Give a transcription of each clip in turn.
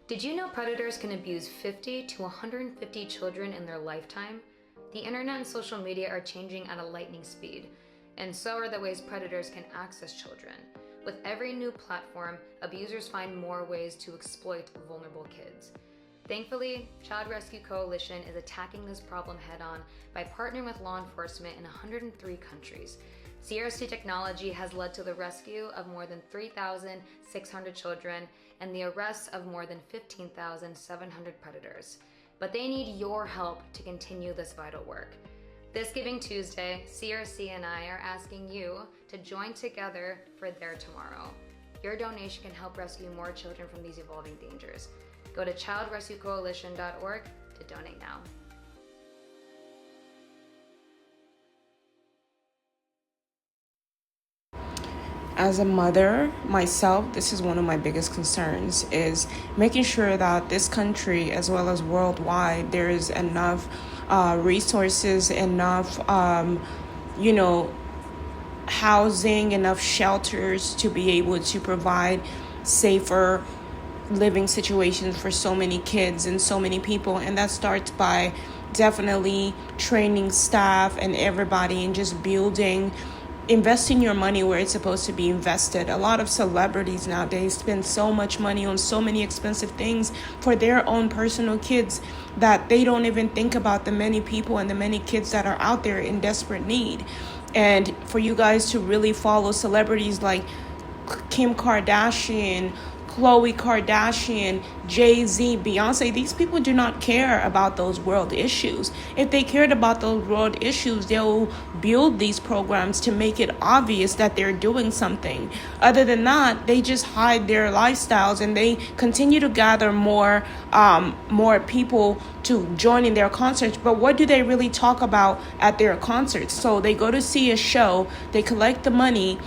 Did you know predators can abuse 50 to 150 children in their lifetime? The internet and social media are changing at a lightning speed, and so are the ways predators can access children. With every new platform, abusers find more ways to exploit vulnerable kids. Thankfully, Child Rescue Coalition is attacking this problem head-on by partnering with law enforcement in 103 countries. CRC technology has led to the rescue of more than 3,600 children and the arrest of more than 15,700 predators. But they need your help to continue this vital work. This Giving Tuesday, CRC and I are asking you to join together for their tomorrow. Your donation can help rescue more children from these evolving dangers. Go to childrescuecoalition.org to donate now. As a mother myself, this is one of my biggest concerns, is making sure that this country as well as worldwide there is enough resources, enough housing, enough shelters to be able to provide safer living situations for so many kids and so many people. And that starts by definitely training staff and everybody, and just investing your money where it's supposed to be invested. A lot of celebrities nowadays spend so much money on so many expensive things for their own personal kids that they don't even think about the many people and the many kids that are out there in desperate need. And for you guys to really follow celebrities like Kim Kardashian, Khloe Kardashian, Jay-Z, Beyonce, these people do not care about those world issues. If they cared about those world issues, they'll build these programs to make it obvious that they're doing something. Other than that, they just hide their lifestyles and they continue to gather more people to join in their concerts. But what do they really talk about at their concerts? So they go to see a show, they collect the money,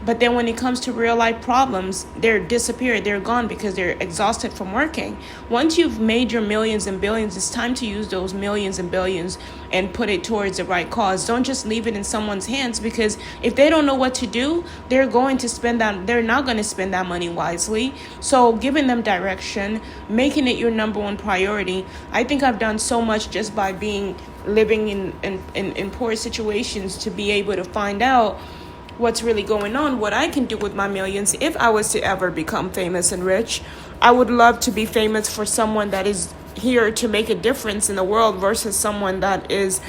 but then when it comes to real life problems, they're disappeared, they're gone because they're exhausted from working. Once you've made your millions and billions, it's time to use those millions and billions and put it towards the right cause. Don't just leave it in someone's hands, because if they don't know what to do, they're not going to spend that money wisely. So giving them direction, making it your number one priority. I think I've done so much just by living in poor situations to be able to find out what's really going on, what I can do with my millions. If I was to ever become famous and rich, I would love to be famous for someone that is here to make a difference in the world versus someone that is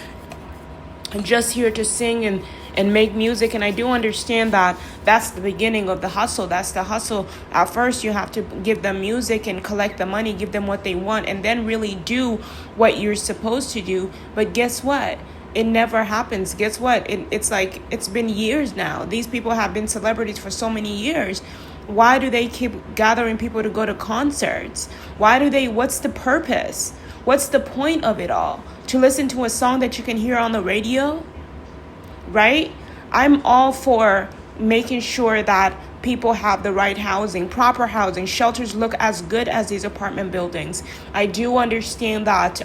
just here to sing and make music. And I do understand that that's the beginning of the hustle. That's the hustle. At first, you have to give them music and collect the money, give them what they want, and then really do what you're supposed to do. But guess what? It never happens. Guess what? It's like, it's been years now. These people have been celebrities for so many years. Why do they keep gathering people to go to concerts? What's the purpose? What's the point of it all? To listen to a song that you can hear on the radio? Right? I'm all for making sure that people have the right housing, proper housing. Shelters look as good as these apartment buildings. I do understand that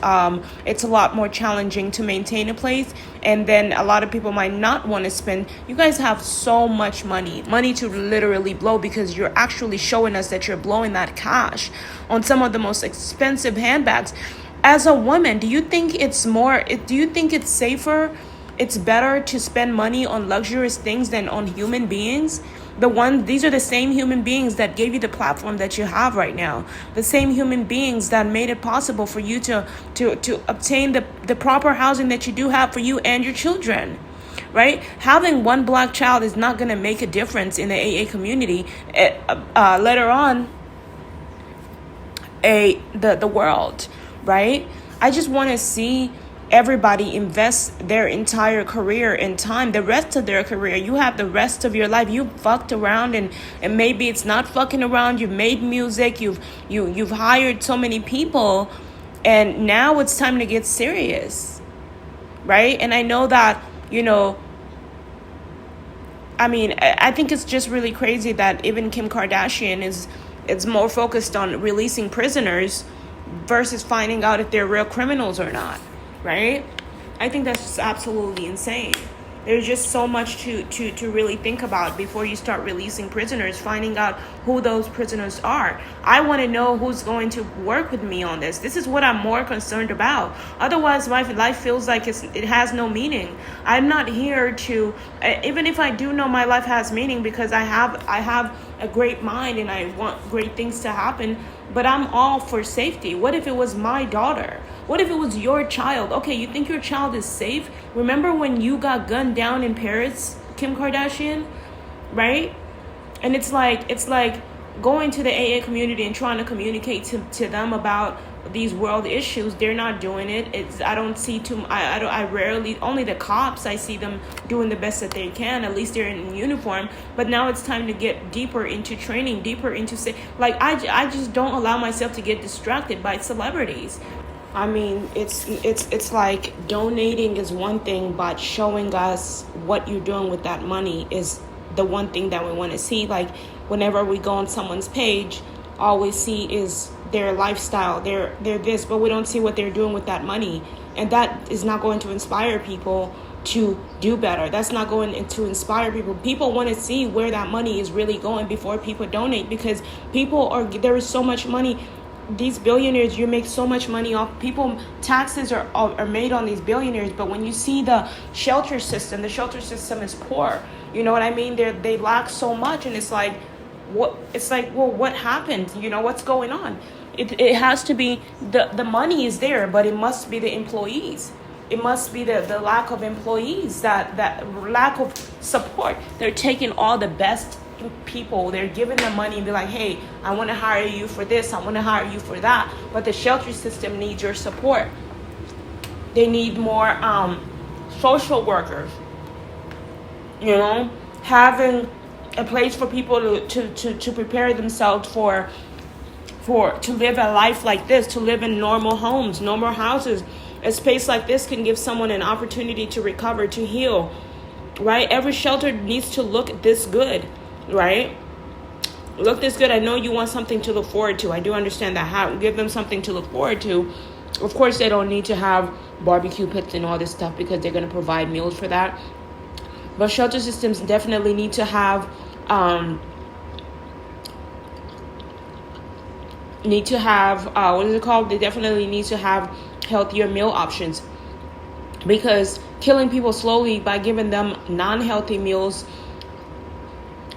it's a lot more challenging to maintain a place, and then a lot of people might not want to spend. You guys have so much money to literally blow, because you're actually showing us that you're blowing that cash on some of the most expensive handbags. As a woman, do you think it's safer, it's better to spend money on luxurious things than on human beings? These are the same human beings that gave you the platform that you have right now. The same human beings that made it possible for you to obtain the proper housing that you do have for you and your children. Right? Having one black child is not going to make a difference in the AA community. Later on, the world, right? I just want to see everybody invest their entire career and time, the rest of their career. You have the rest of your life. You fucked around and maybe it's not fucking around. You've made music. You've hired so many people, and now it's time to get serious, right? And I know that, I think it's just really crazy that even Kim Kardashian is more focused on releasing prisoners versus finding out if they're real criminals or not. Right? I think that's just absolutely insane. There's just so much to really think about before you start releasing prisoners, finding out who those prisoners are. I want to know who's going to work with me on this. This is what I'm more concerned about. Otherwise, my life feels like it has no meaning. I'm not here to, even if I do know my life has meaning because I have a great mind and I want great things to happen, but I'm all for safety. What if it was my daughter? What if it was your child? Okay, you think your child is safe? Remember when you got gunned down in Paris, Kim Kardashian, right? And it's like going to the AA community and trying to communicate to them about these world issues. They're not doing it. I don't see I rarely, only the cops, I see them doing the best that they can. At least they're in uniform. But now it's time to get deeper into training, deeper into I just don't allow myself to get distracted by celebrities. I mean, it's like donating is one thing, but showing us what you're doing with that money is the one thing that we want to see. Like whenever we go on someone's page, all we see is their lifestyle, they're this, but we don't see what they're doing with that money. And that is not going to inspire people to do better. That's not going to inspire people. People want to see where that money is really going before people donate, because there is so much money. These billionaires, you make so much money off people. Taxes are made on these billionaires, but when you see the shelter system is poor. You know what I mean? They lack so much, and it's like, well, what happened? You know, what's going on? It has to be the money is there, but it must be the employees. It must be the lack of employees, that lack of support. They're taking all the best people, they're giving them money and be like, hey, I want to hire you for this, I want to hire you for that. But the shelter system needs your support. They need more social workers, you know, having a place for people to prepare themselves to live a life like this, to live in normal homes, normal houses. A space like this can give someone an opportunity to recover, to heal, right? Every shelter needs to look this good, right? Look this good. I know you want something to look forward to. I do understand that. Give them something to look forward to. Of course, they don't need to have barbecue pits and all this stuff because they're going to provide meals for that. But shelter systems definitely need to have what is it called? They definitely need to have healthier meal options, because killing people slowly by giving them non-healthy meals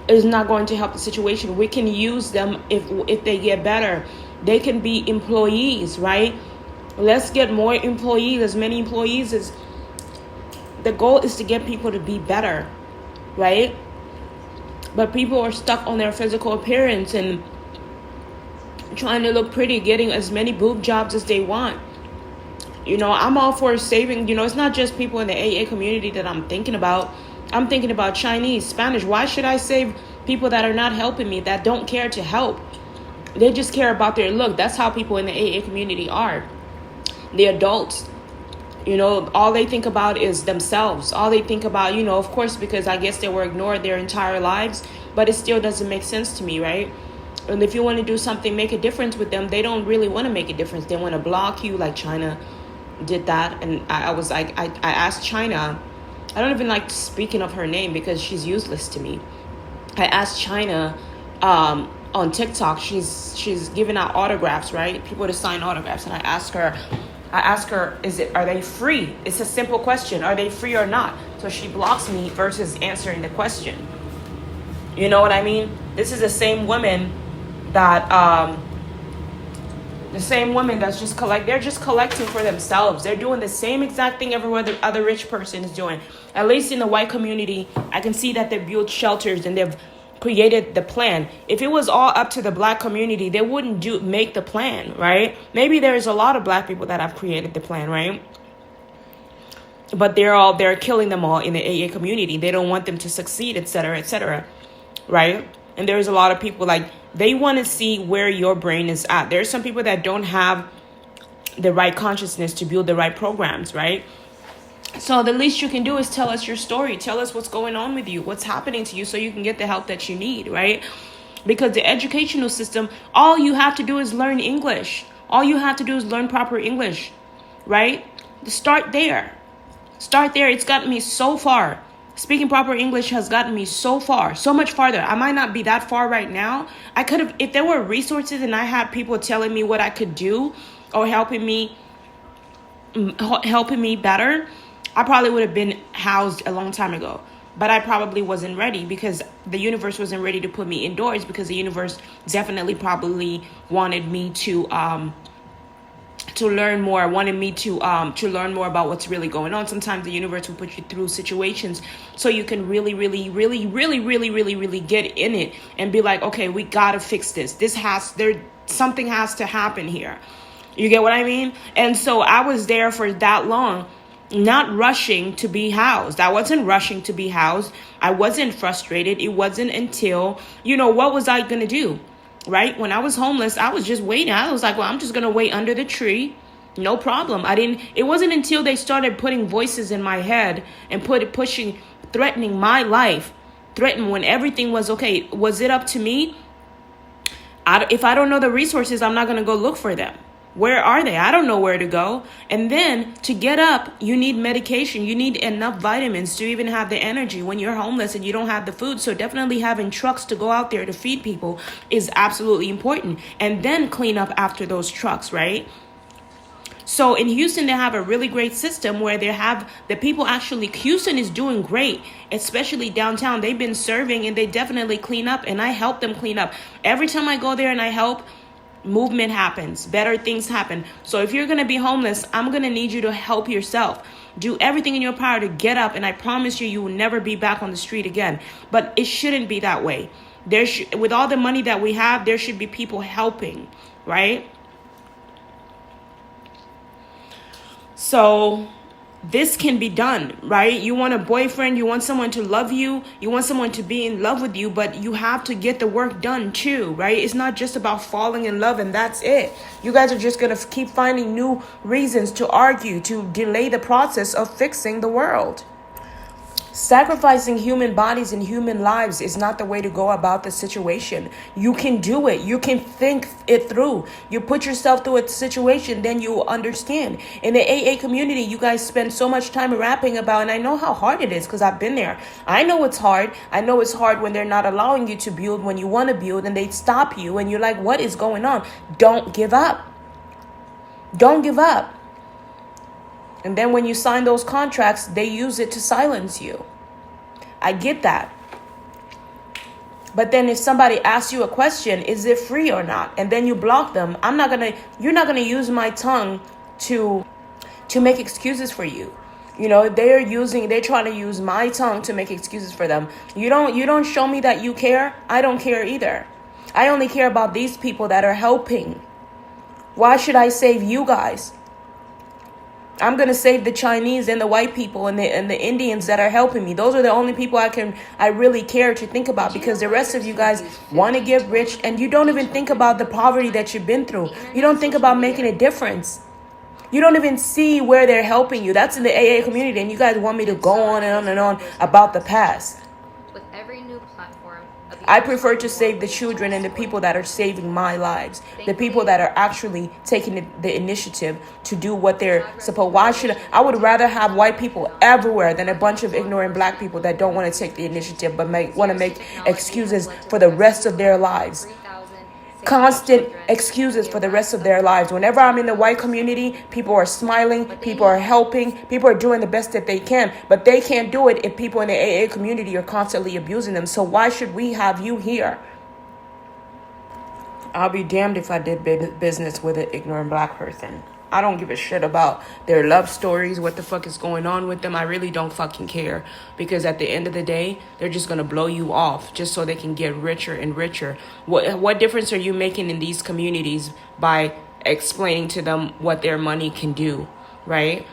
is not going to help the situation. We can use them if they get better. They can be employees, right? Let's get more employees, as many employees as the goal is to get people to be better, right? But people are stuck on their physical appearance and trying to look pretty, getting as many boob jobs as they want. You know, I'm all for saving. You know, it's not just people in the AA community that I'm thinking about. I'm thinking about Chinese, Spanish. Why should I save people that are not helping me, that don't care to help? They just care about their look. That's how people in the AA community are. The adults, you know, all they think about is themselves. All they think about, you know, of course, because I guess they were ignored their entire lives, but it still doesn't make sense to me, right? And if you want to do something, make a difference with them, they don't really want to make a difference. They want to block you, like China did that. And I was like, I asked China, I don't even like speaking of her name because she's useless to me. I asked China on TikTok, she's giving out autographs, right? People to sign autographs. And I asked her, are they free? It's a simple question. Are they free or not? So she blocks me versus answering the question. You know what I mean? This is the same woman that's just they're just collecting for themselves. They're doing the same exact thing every other rich person is doing. At least in the white community, I can see that they've built shelters and they've created the plan. If it was all up to the black community, they wouldn't make the plan, right? Maybe there's a lot of black people that have created the plan, right? But they're killing them all in the AA community. They don't want them to succeed, etc., right? And there's a lot of people like they want to see where your brain is at. There's some people that don't have the right consciousness to build the right programs, right? So the least you can do is tell us your story. Tell us what's going on with you, what's happening to you, so you can get the help that you need, right? Because the educational system, all you have to do is learn English. All you have to do is learn proper English, right? Start there. It's gotten me so far. Speaking proper English has gotten me so far, so much farther. I might not be that far right now. I could have, if there were resources and I had people telling me what I could do or helping me better, I probably would have been housed a long time ago. But I probably wasn't ready because the universe wasn't ready to put me indoors, because the universe definitely probably wanted me to learn more, wanted me to learn more about what's really going on. Sometimes the universe will put you through situations so you can really get in it and be like, okay, we gotta fix this. Something has to happen here. You get what I mean? And so I was there for that long, not rushing to be housed. I wasn't rushing to be housed. I wasn't frustrated. It wasn't until, what was I going to do? Right? When I was homeless, I was just waiting. I was like, well, I'm just going to wait under the tree. No problem. It wasn't until they started putting voices in my head and threatening my life, when everything was okay. Was it up to me? If I don't know the resources, I'm not going to go look for them. Where are they? I don't know where to go. And then to get up, you need medication. You need enough vitamins to even have the energy when you're homeless and you don't have the food. So definitely having trucks to go out there to feed people is absolutely important. And then clean up after those trucks, right? So in Houston, they have a really great system where they have the people actually, Houston is doing great, especially downtown. They've been serving and they definitely clean up, and I help them clean up. Every time I go there and I help, movement happens, better things happen. So if you're going to be homeless, I'm going to need you to help yourself. Do everything in your power to get up, and I promise you, you will never be back on the street again. But it shouldn't be that way. With all the money that we have, there should be people helping, right? So this can be done, right? You want a boyfriend, you want someone to love you, you want someone to be in love with you, but you have to get the work done too, right? It's not just about falling in love and that's it. You guys are just going to keep finding new reasons to argue, to delay the process of fixing the world. Sacrificing human bodies and human lives is not the way to go about the situation. You can do it. You can think it through. You put yourself through a situation, then you will understand. In the AA community, you guys spend so much time rapping about, and I know how hard it is because I've been there. I know it's hard. I know it's hard when they're not allowing you to build when you want to build, and they stop you and you're like, what is going on? Don't give up. Don't give up. And then when you sign those contracts, they use it to silence you. I get that. But then if somebody asks you a question, is it free or not? And then you block them. You're not gonna use my tongue to make excuses for you. They're trying to use my tongue to make excuses for them. You don't show me that you care. I don't care either. I only care about these people that are helping. Why should I save you guys? I'm going to save the Chinese and the white people and the Indians that are helping me. Those are the only people I really care to think about, because the rest of you guys want to get rich and you don't even think about the poverty that you've been through. You don't think about making a difference. You don't even see where they're helping you. That's in the AA community, and you guys want me to go on and on about the past. With every new platform, I prefer to save the children and the people that are saving my lives, the people that are actually taking the initiative to do what they're supposed. I would rather have white people everywhere than a bunch of ignorant black people that don't want to take the initiative but want to make excuses for the rest of their lives. Constant excuses for the rest of their lives. Whenever I'm in the white community, people are smiling, people are helping, people are doing the best that they can, but they can't do it if people in the AA community are constantly abusing them. So why should we have you here? I'll be damned if I did business with an ignorant black person. I don't give a shit about their love stories, what the fuck is going on with them. I really don't fucking care, because at the end of the day, they're just going to blow you off just so they can get richer and richer. What difference are you making in these communities by explaining to them what their money can do, right?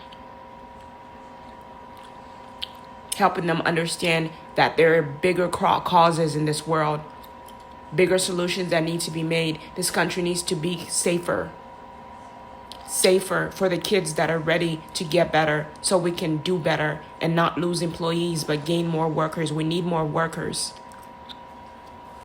Helping them understand that there are bigger causes in this world, bigger solutions that need to be made. This country needs to be safer for the kids that are ready to get better, so we can do better and not lose employees but gain more workers. We need more workers.